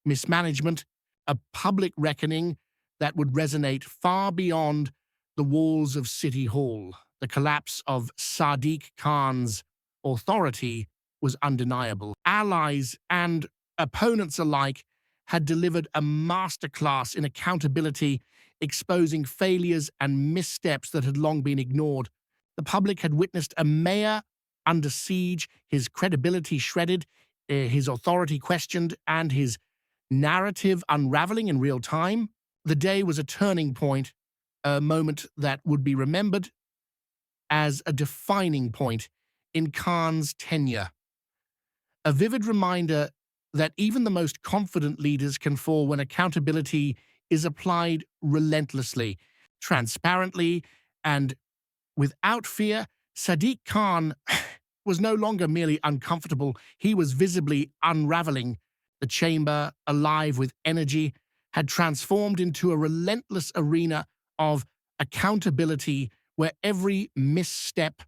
mismanagement, a public reckoning that would resonate far beyond the walls of City Hall. The collapse of Sadiq Khan's authority was undeniable. Allies and opponents alike had delivered a masterclass in accountability, exposing failures and missteps that had long been ignored. The public had witnessed a mayor under siege, his credibility shredded, his authority questioned, and his narrative unraveling in real time. The day was a turning point, a moment that would be remembered as a defining point in Khan's tenure. A vivid reminder that even the most confident leaders can fall when accountability is applied relentlessly, transparently, and without fear. Sadiq Khan was no longer merely uncomfortable, he was visibly unraveling. The chamber, alive with energy, had transformed into a relentless arena of accountability where every misstep,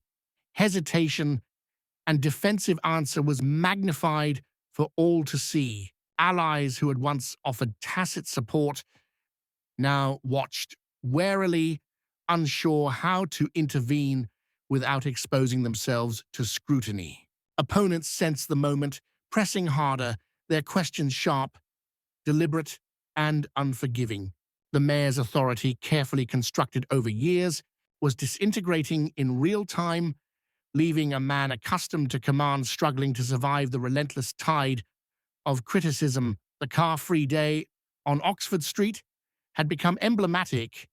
hesitation, and defensive answer was magnified for all to see. Allies who had once offered tacit support now watched warily, unsure how to intervene without exposing themselves to scrutiny. Opponents sensed the moment, pressing harder, their questions sharp, deliberate, and unforgiving. The mayor's authority, carefully constructed over years, was disintegrating in real time, leaving a man accustomed to command struggling to survive the relentless tide of criticism. The car-free day on Oxford Street had become emblematic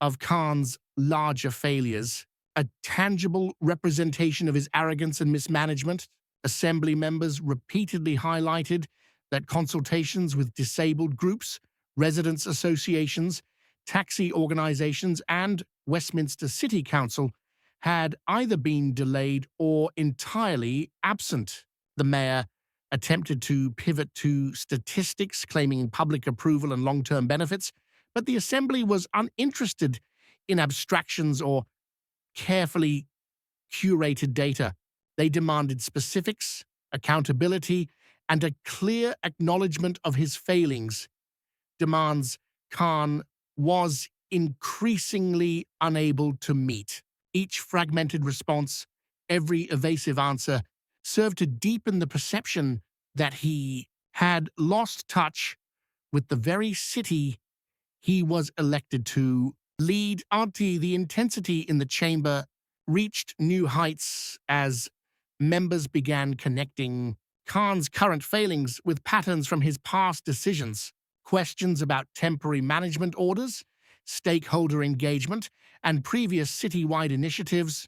of Khan's larger failures, a tangible representation of his arrogance and mismanagement. Assembly members repeatedly highlighted that consultations with disabled groups, residents' associations, taxi organizations, and Westminster City Council had either been delayed or entirely absent. The mayor attempted to pivot to statistics, claiming public approval and long-term benefits, but the Assembly was uninterested in abstractions or carefully curated data. They demanded specifics, accountability, and a clear acknowledgement of his failings, demands Khan was increasingly unable to meet. Each fragmented response, every evasive answer, served to deepen the perception that he had lost touch with the very city he was elected to lead. The intensity in the chamber reached new heights as members began connecting Khan's current failings with patterns from his past decisions. Questions about temporary management orders, stakeholder engagement, and previous citywide initiatives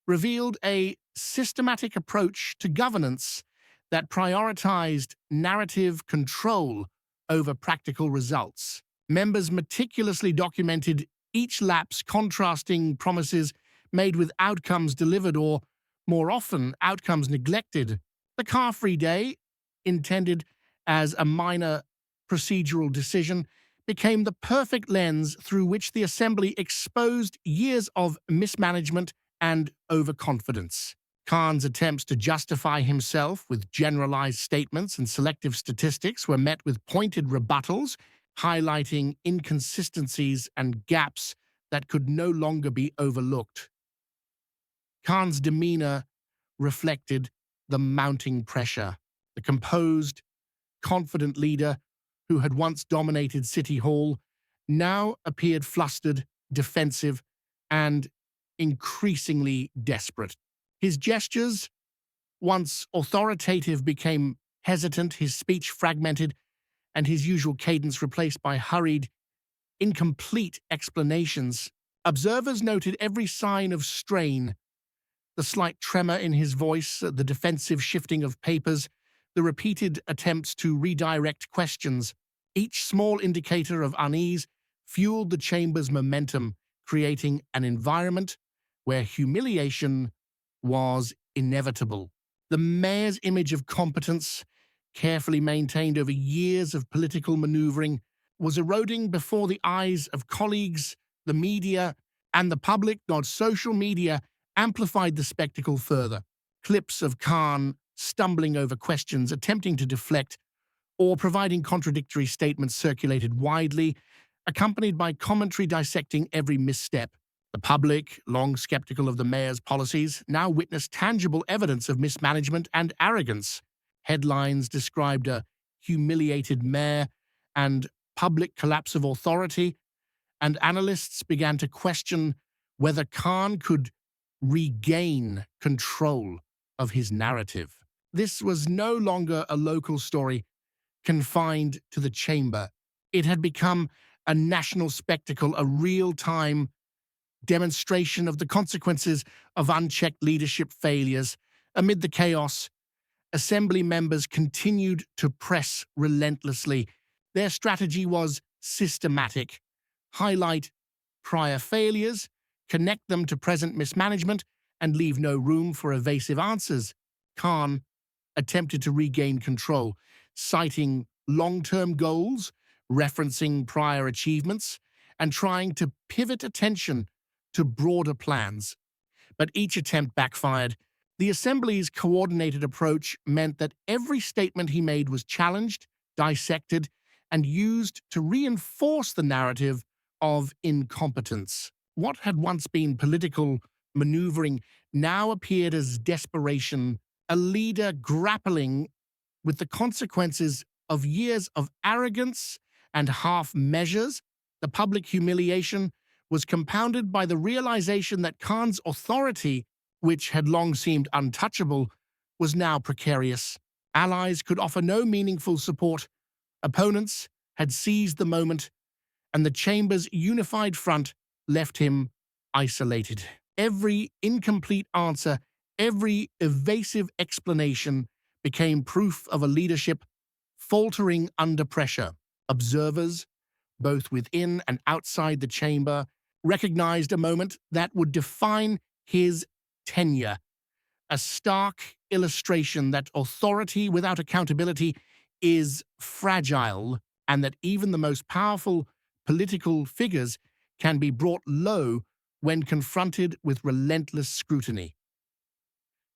revealed a systematic approach to governance that prioritized narrative control over practical results. Members meticulously documented each lapse, contrasting promises made with outcomes delivered or, more often, outcomes neglected. The car-free day, intended as a minor procedural decision, became the perfect lens through which the Assembly exposed years of mismanagement and overconfidence. Khan's attempts to justify himself with generalized statements and selective statistics were met with pointed rebuttals, highlighting inconsistencies and gaps that could no longer be overlooked. Khan's demeanor reflected the mounting pressure. The composed, confident leader who had once dominated City Hall now appeared flustered, defensive, and increasingly desperate. His gestures, once authoritative, became hesitant, his speech fragmented, and his usual cadence replaced by hurried, incomplete explanations. Observers noted every sign of strain, the slight tremor in his voice, the defensive shifting of papers, the repeated attempts to redirect questions. Each small indicator of unease fueled the chamber's momentum, creating an environment where humiliation was inevitable. The mayor's image of competence, carefully maintained over years of political maneuvering, was eroding before the eyes of colleagues, the media, and the public. Social media amplified the spectacle further. Clips of Khan stumbling over questions, attempting to deflect, or providing contradictory statements circulated widely, accompanied by commentary dissecting every misstep. The public, long skeptical of the mayor's policies, now witnessed tangible evidence of mismanagement and arrogance. Headlines described a humiliated mayor and public collapse of authority, and analysts began to question whether Khan could regain control of his narrative. This was no longer a local story confined to the chamber. It had become a national spectacle, a real-time demonstration of the consequences of unchecked leadership failures. Amid the chaos, Assembly members continued to press relentlessly. Their strategy was systematic: highlight prior failures, connect them to present mismanagement, and leave no room for evasive answers. Khan attempted to regain control, citing long-term goals, referencing prior achievements, and trying to pivot attention to broader plans. But each attempt backfired. The Assembly's coordinated approach meant that every statement he made was challenged, dissected, and used to reinforce the narrative of incompetence. What had once been political maneuvering now appeared as desperation, a leader grappling with the consequences of years of arrogance and half measures. The public humiliation was compounded by the realization that Khan's authority, which had long seemed untouchable, was now precarious. Allies could offer no meaningful support. Opponents had seized the moment, and the chamber's unified front left him isolated. Every incomplete answer, every evasive explanation became proof of a leadership faltering under pressure. Observers, both within and outside the chamber, recognized a moment that would define his tenure, a stark illustration that authority without accountability is fragile, and that even the most powerful political figures can be brought low when confronted with relentless scrutiny.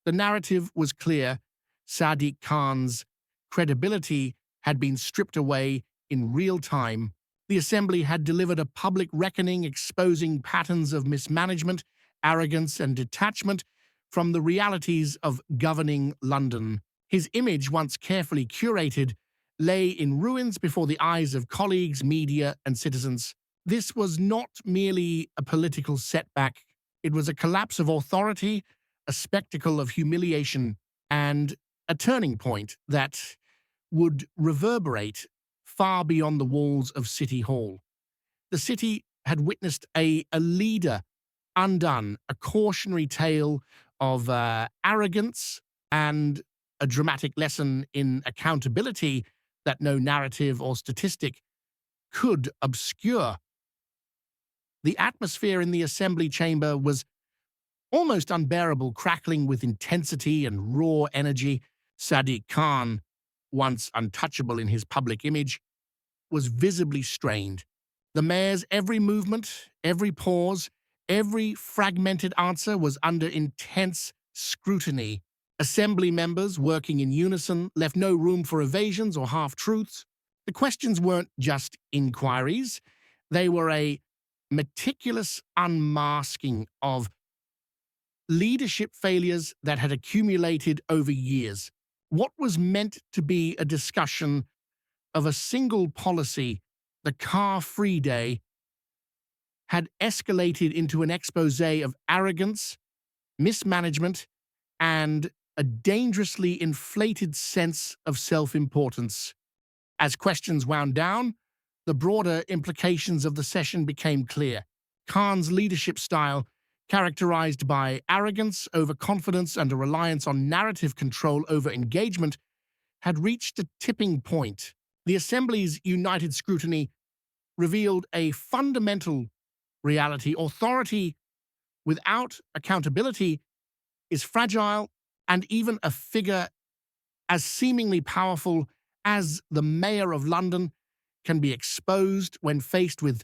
The narrative was clear. Sadiq Khan's credibility had been stripped away in real time. The Assembly had delivered a public reckoning exposing patterns of mismanagement, arrogance, and detachment from the realities of governing London. His image, once carefully curated, lay in ruins before the eyes of colleagues, media, and citizens. This was not merely a political setback. It was a collapse of authority, a spectacle of humiliation, and a turning point that would reverberate far beyond the walls of City Hall. The city had witnessed a leader undone, a cautionary tale of arrogance and a dramatic lesson in accountability that no narrative or statistic could obscure. The atmosphere in the assembly chamber was almost unbearable, crackling with intensity and raw energy. Sadiq Khan, once untouchable in his public image, was visibly strained. The mayor's every movement, every pause, every fragmented answer was under intense scrutiny. Assembly members, working in unison, left no room for evasions or half-truths. The questions weren't just inquiries. They were a meticulous unmasking of leadership failures that had accumulated over years. What was meant to be a discussion of a single policy, the car-free day, had escalated into an expose of arrogance, mismanagement, and a dangerously inflated sense of self-importance. As questions wound down, the broader implications of the session became clear. Khan's leadership style, characterized by arrogance, overconfidence, and a reliance on narrative control over engagement, had reached a tipping point. The Assembly's united scrutiny revealed a fundamental reality. Authority without accountability is fragile, and even a figure as seemingly powerful as the Mayor of London can be exposed when faced with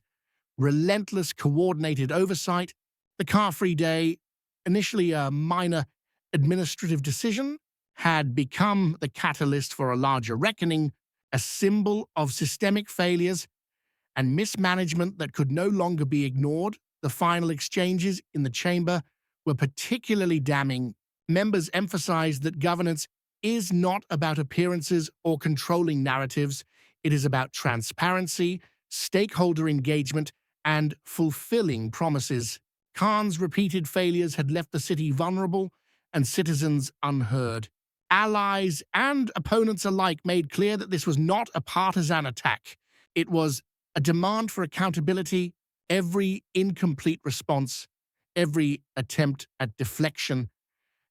relentless coordinated oversight. The car-free day, initially a minor administrative decision, had become the catalyst for a larger reckoning, a symbol of systemic failures and mismanagement that could no longer be ignored. The final exchanges in the chamber were particularly damning. Members emphasized that governance is not about appearances or controlling narratives. It is about transparency, stakeholder engagement, and fulfilling promises. Khan's repeated failures had left the city vulnerable and citizens unheard. Allies and opponents alike made clear that this was not a partisan attack. It was a demand for accountability. Every incomplete response, every attempt at deflection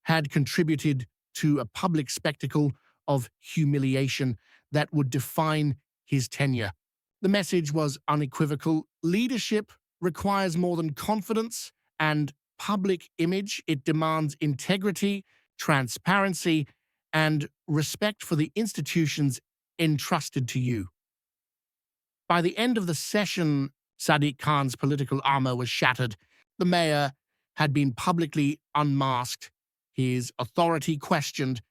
had contributed to a public spectacle of humiliation that would define his tenure. The message was unequivocal. Leadership requires more than confidence and public image. It demands integrity, transparency, and respect for the institutions entrusted to you. By the end of the session, Sadiq Khan's political armor was shattered. The mayor had been publicly unmasked, his authority questioned,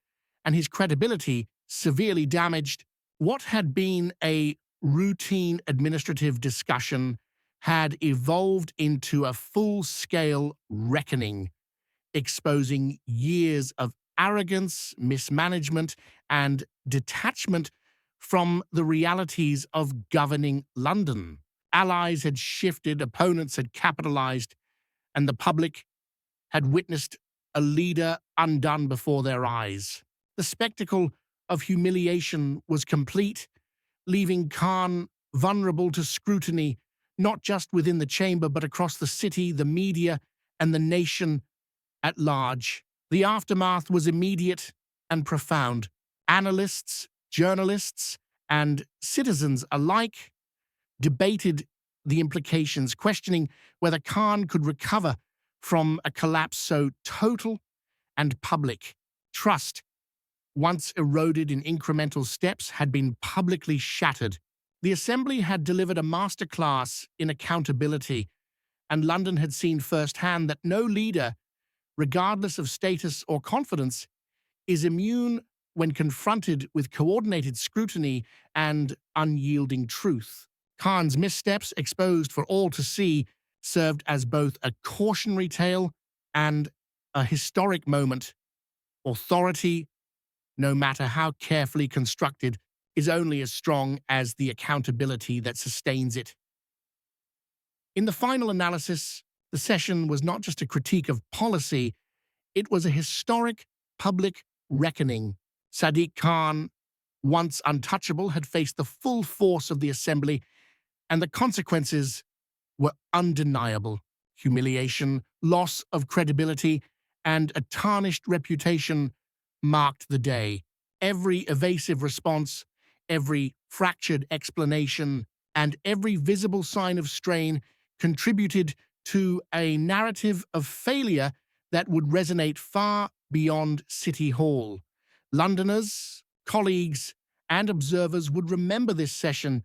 and his credibility severely damaged. What had been a routine administrative discussion had evolved into a full-scale reckoning, exposing years of arrogance, mismanagement, and detachment from the realities of governing London. Allies had shifted, opponents had capitalized, and the public had witnessed a leader undone before their eyes. The spectacle of humiliation was complete, leaving Khan vulnerable to scrutiny, not just within the chamber, but across the city, the media, and the nation at large. The aftermath was immediate and profound. Analysts, journalists, and citizens alike debated the implications, questioning whether Khan could recover from a collapse so total and public. Trust, once eroded in incremental steps, had been publicly shattered. The Assembly had delivered a masterclass in accountability, and London had seen firsthand that no leader, regardless of status or confidence, is immune when confronted with coordinated scrutiny and unyielding truth. Khan's missteps, exposed for all to see, served as both a cautionary tale and a historic moment. Authority, no matter how carefully constructed, is only as strong as the accountability that sustains it. In the final analysis, the session was not just a critique of policy, it was a historic public reckoning. Sadiq Khan, once untouchable, had faced the full force of the Assembly, and the consequences were undeniable. Humiliation, loss of credibility, and a tarnished reputation marked the day. Every evasive response, Every fractured explanation and every visible sign of strain contributed to a narrative of failure that would resonate far beyond City Hall. Londoners, colleagues, and observers would remember this session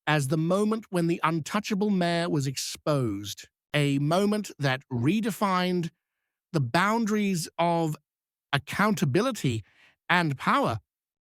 as the moment when the untouchable mayor was exposed, a moment that redefined the boundaries of accountability and power